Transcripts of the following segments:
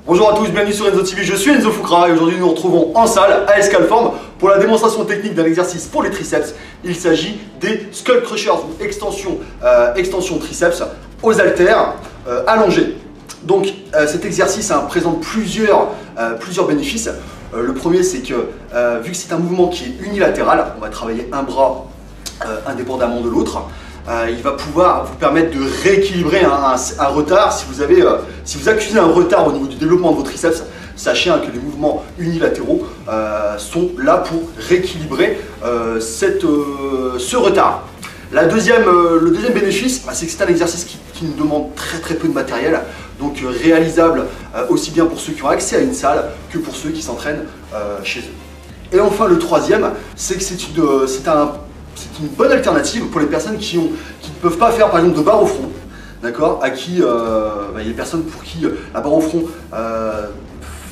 Bonjour à tous, bienvenue sur Enzo TV, je suis Enzo Fukra et aujourd'hui nous nous retrouvons en salle à Escalform pour la démonstration technique d'un exercice pour les triceps. Il s'agit des Skull Crushers, ou extension triceps aux haltères allongés. Donc cet exercice présente plusieurs bénéfices. Le premier, c'est que vu que c'est un mouvement qui est unilatéral, on va travailler un bras indépendamment de l'autre. Il va pouvoir vous permettre de rééquilibrer un retard. Si vous accusez un retard au niveau du développement de vos triceps, sachez que les mouvements unilatéraux sont là pour rééquilibrer ce retard. Le deuxième bénéfice, c'est que c'est un exercice qui nous demande très peu de matériel, donc réalisable aussi bien pour ceux qui ont accès à une salle que pour ceux qui s'entraînent chez eux. Et enfin le troisième, c'est que c'est une bonne alternative pour les personnes qui ne peuvent pas faire par exemple de barre au front, d'accord, il y a des personnes pour qui la barre au front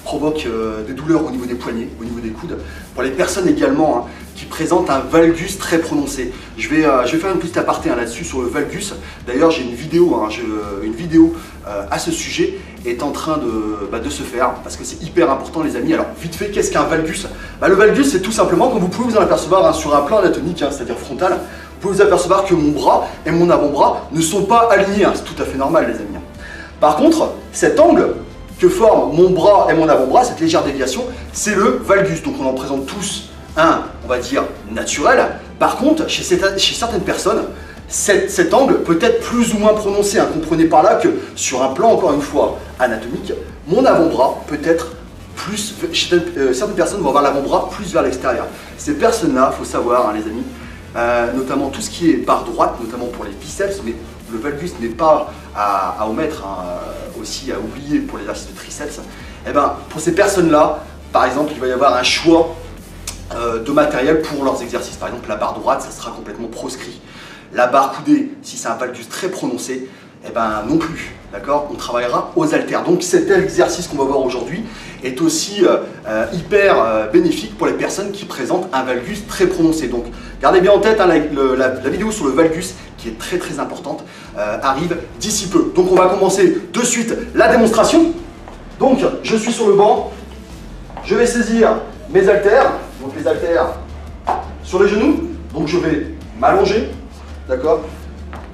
provoque des douleurs au niveau des poignets, au niveau des coudes. Pour les personnes également qui présentent un valgus très prononcé. Je vais faire une petite aparté là-dessus sur le valgus. D'ailleurs j'ai une vidéo, à ce sujet est en train de se faire parce que c'est hyper important les amis. Alors vite fait, qu'est-ce qu'un valgus? Le valgus c'est tout simplement, comme vous pouvez vous en apercevoir sur un plan anatomique, c'est-à-dire frontal, vous pouvez vous apercevoir que mon bras et mon avant-bras ne sont pas alignés, c'est tout à fait normal les amis. Par contre, cet angle que forment mon bras et mon avant-bras, cette légère déviation, c'est le valgus. Donc on en présente tous un, on va dire, naturel. Par contre, chez certaines personnes, cet angle peut être plus ou moins prononcé. Comprenez par là que sur un plan, encore une fois, anatomique, mon avant-bras peut être plus... certaines personnes vont avoir l'avant-bras plus vers l'extérieur. Ces personnes-là, il faut savoir, les amis, notamment tout ce qui est barre droite, notamment pour les biceps, mais le valgus n'est pas à omettre, aussi à oublier pour l'exercice de triceps. Et pour ces personnes-là, par exemple, il va y avoir un choix de matériel pour leurs exercices. Par exemple, la barre droite, ça sera complètement proscrit. La barre coudée, si c'est un valgus très prononcé, non plus. D'accord? On travaillera aux haltères. Donc cet exercice qu'on va voir aujourd'hui est aussi hyper bénéfique pour les personnes qui présentent un valgus très prononcé. Donc gardez bien en tête, la vidéo sur le valgus, qui est très importante, arrive d'ici peu. Donc on va commencer de suite la démonstration. Donc je suis sur le banc, je vais saisir mes haltères, donc les haltères sur les genoux, donc je vais m'allonger, d'accord?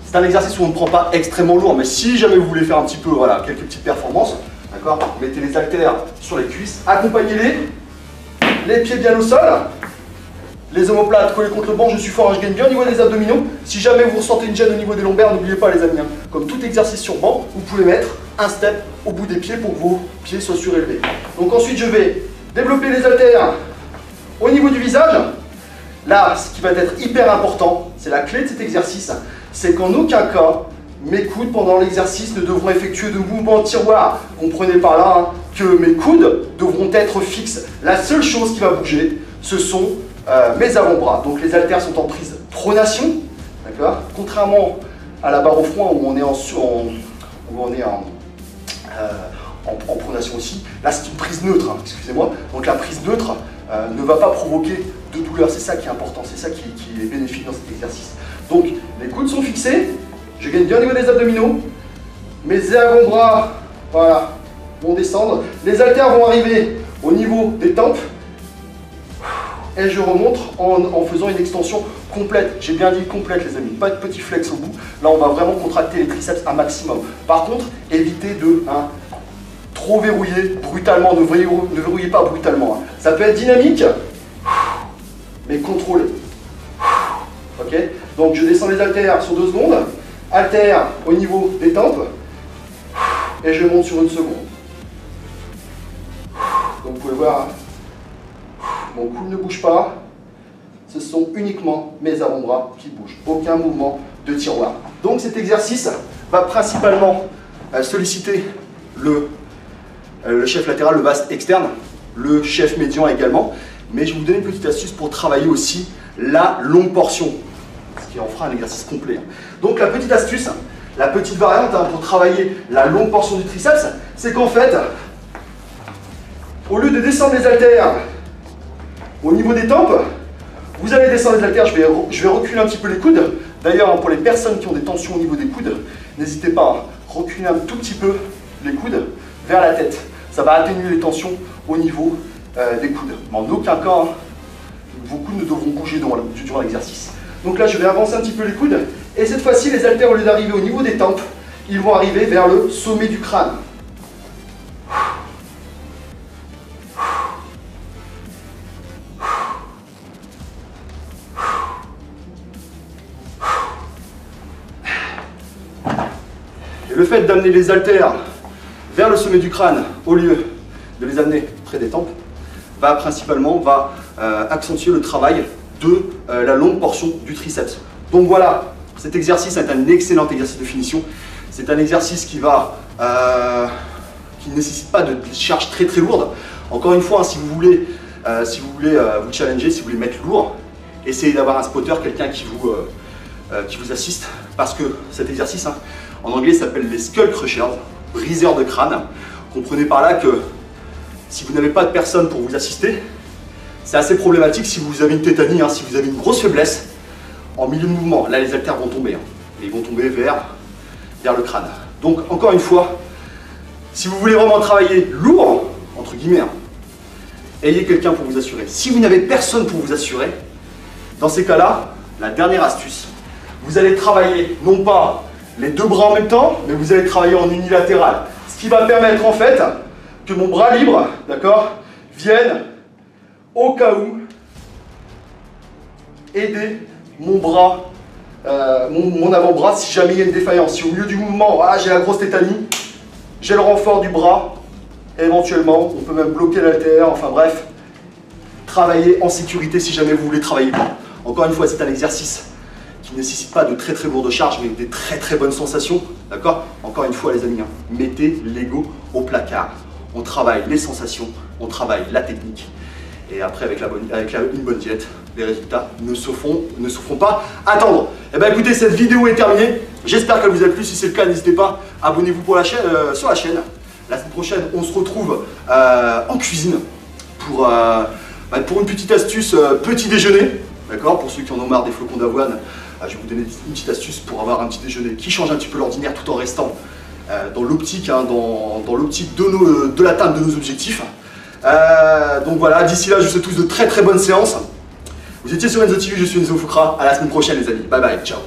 C'est un exercice où on ne prend pas extrêmement lourd, mais si jamais vous voulez faire un petit peu, quelques petites performances, d'accord, mettez les haltères sur les cuisses, accompagnez-les, les pieds bien au sol, les omoplates collés contre le banc, je suis fort, je gagne bien au niveau des abdominaux. Si jamais vous ressentez une gêne au niveau des lombaires, n'oubliez pas les amis, comme tout exercice sur banc, vous pouvez mettre un step au bout des pieds pour que vos pieds soient surélevés. Donc ensuite je vais développer les haltères au niveau du visage. Là, ce qui va être hyper important, c'est la clé de cet exercice, c'est qu'en aucun cas, mes coudes pendant l'exercice ne devront effectuer de mouvements tiroirs. Comprenez par là que mes coudes devront être fixes. La seule chose qui va bouger, ce sont mes avant-bras. Donc les haltères sont en prise pronation, d'accord. Contrairement à la barre au front où on est en pronation aussi. Là c'est une prise neutre, excusez-moi. Donc la prise neutre ne va pas provoquer de douleur. C'est ça qui est important, c'est ça qui est bénéfique dans cet exercice. Donc les coudes sont fixés, je gagne bien au niveau des abdominaux, mes avant-bras vont descendre, les haltères vont arriver au niveau des tempes et je remonte en faisant une extension complète. J'ai bien dit complète les amis, pas de petit flex au bout. Là on va vraiment contracter les triceps un maximum. Par contre, évitez de trop verrouiller brutalement, ne verrouillez pas brutalement. Ça peut être dynamique, mais contrôlé. Ok? Donc je descends les haltères sur 2 secondes, haltères au niveau des tempes, et je monte sur 1 seconde. Comme vous pouvez voir, mon coude ne bouge pas, ce sont uniquement mes avant-bras qui bougent, aucun mouvement de tiroir. Donc cet exercice va principalement solliciter le chef latéral, le vaste externe, le chef médian également, mais je vais vous donner une petite astuce pour travailler aussi la longue portion, ce qui en fera un exercice complet. Donc la petite astuce, la petite variante pour travailler la longue portion du triceps, c'est qu'en fait, au lieu de descendre les haltères au niveau des tempes, vous allez descendre les haltères, je vais reculer un petit peu les coudes. D'ailleurs, pour les personnes qui ont des tensions au niveau des coudes, n'hésitez pas à reculer un tout petit peu les coudes vers la tête. ça va atténuer les tensions au niveau des coudes. Mais en aucun cas, hein, vos coudes ne devront bouger durant l'exercice. Donc là, je vais avancer un petit peu les coudes. Et cette fois-ci, les haltères, au lieu d'arriver au niveau des tempes, ils vont arriver vers le sommet du crâne. Et le fait d'amener les haltères vers le sommet du crâne au lieu de les amener près des tempes va principalement accentuer le travail de la longue portion du triceps. Donc voilà, cet exercice est un excellent exercice de finition. C'est un exercice qui ne nécessite pas de charge très lourde. Encore une fois, hein, si vous voulez vous challenger, si vous voulez mettre lourd, essayez d'avoir un spotter, quelqu'un qui vous assiste, parce que cet exercice, hein, en anglais, s'appelle les skull crushers, briseurs de crâne. Comprenez par là que si vous n'avez pas de personne pour vous assister, c'est assez problématique si vous avez une tétanie, hein, si vous avez une grosse faiblesse en milieu de mouvement. Là, les haltères vont tomber, hein, et ils vont tomber vers le crâne. Donc, encore une fois, si vous voulez vraiment travailler lourd, entre guillemets, hein, ayez quelqu'un pour vous assurer. Si vous n'avez personne pour vous assurer, dans ces cas-là, la dernière astuce, vous allez travailler non pas les deux bras en même temps, mais vous allez travailler en unilatéral. Ce qui va permettre en fait que mon bras libre, d'accord, vienne au cas où aider mon bras, mon avant-bras si jamais il y a une défaillance. Si au milieu du mouvement, voilà, j'ai la grosse tétanie, j'ai le renfort du bras, et éventuellement, on peut même bloquer l'haltère, enfin bref, travailler en sécurité si jamais vous voulez travailler lourd. Encore une fois, c'est un exercice qui ne nécessite pas de très lourdes charges, mais des très bonnes sensations, d'accord? Encore une fois les amis, hein, mettez l'ego au placard. On travaille les sensations, on travaille la technique, et après avec une bonne diète, les résultats ne se feront pas attendre. Et bien écoutez, cette vidéo est terminée, j'espère qu'elle vous a plu. Si c'est le cas, n'hésitez pas, abonnez-vous sur la chaîne. La semaine prochaine, on se retrouve en cuisine pour une petite astuce petit déjeuner, d'accord? Pour ceux qui en ont marre des flocons d'avoine, je vais vous donner une petite astuce pour avoir un petit déjeuner qui change un petit peu l'ordinaire tout en restant dans l'optique, hein, dans l'optique de l'atteinte de nos objectifs. Donc voilà, d'ici là, je vous souhaite tous de très bonnes séances. Vous étiez sur Enzo TV, je suis Enzo Foucra. À la semaine prochaine les amis. Bye bye, ciao.